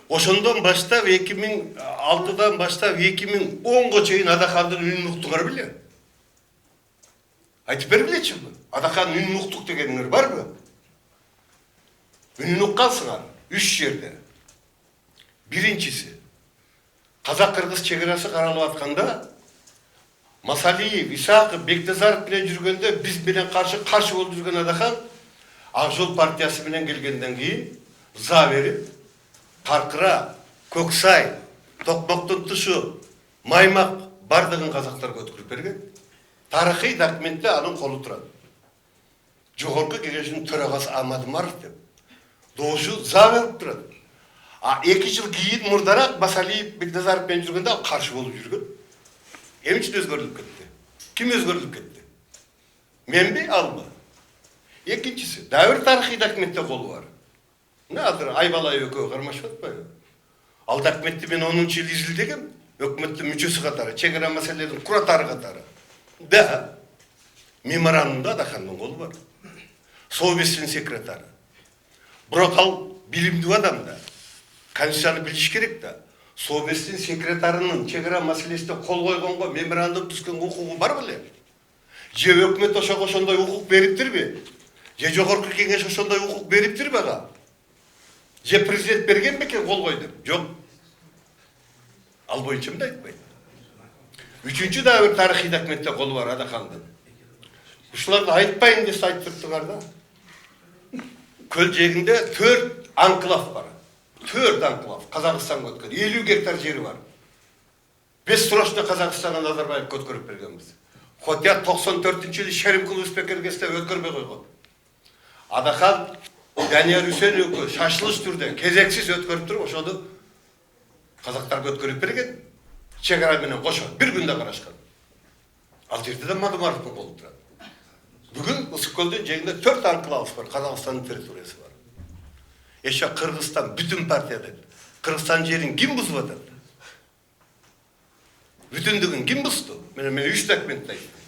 Ошондон баштап 2006-дан баштап 2010-га чейин Адахандын үнүн уктуңар беле? Айтып бергилечиби? Адахандын үнүн уктук дегениңер барбы? Үнүн уккансыңар 3 жерде. Биринчиси, Казак-Кыргыз чекарасы каралып атканда Масалиев, Исаков, Бекназаров менен жүргөндө биз менен каршы болуп жүргөн Адахан Ак Жол партиясы менен келгенден кийин за берип, Таркыра, Көксай, Токмоктун тушу, Маймак бардыгын казактарга өткөрүп берген. Тарыхый документте анын колу турат. Жогорку Кеңештин төрагасы Амадымаров деп. Дошу за берип турат. 2 жыл кийин мурдараак Масалиев, Бекназаров менен жүргөндө ал каршы болуп жүргөн. Эмне үчүн өзгөрүлүп кетти? Ким өзгөрүлүп кетти? Менби, албы? Экинчиси, дагы бир тарыхый документте колу бар. Азыр Айбалай экөө кармашып атпайбы? Ал документти мен 10-жыл изилдегем, өкмөттүн мүчөсү катары, чегара маселелердин куратары катары. Да, меморандумда Адахандын колу бар. Совбестин секретары. Бирок ал билимдүү адам да. Конституцияны билиш керек да. Совбестин секретарынын чегара маселесине кол койгонго меморандум түзгөн укугу бар беле? Же өкмөт ошондой укук бериптирби? Же жогорку кеңеш ошондой укук бериптирби ага? Же президент берген бекен кол кой деп? Жок. Ал боюнча эмне айтпайт. Үчүнчү дагы бир тарыхый документте колу бар Адахандын. Ушуларды айтпайын десе айтып туруңар да. Көл жегинде 4 анклав бар. 4 анклав Казакстанга өткөн. 50 гектар жери бар. Бессрочно Казакстанга Назарбаев өткөрүп бергенбиз. Хотя 94-жылы Шеримкул Успекергесте өткөрбөй койгон. Адахан Данияр Үсенов шашылыш түрдө кезексиз өткөрүп туруп ошону казактарга өткөрүп берген. Чегара менен кошо бир күндө карашкан. Ал жерде да Мадымаровдун колу турат. Бүгүн Ысык көлдүн жегинде 4 анклав бар, Казакстандын территориясы бар. Эше Кыргызстан бүтүн партияда. Кыргызстан жерин ким бузуп атат? Бүтүндүгүн ким бузду? Мен 3 документти айттым.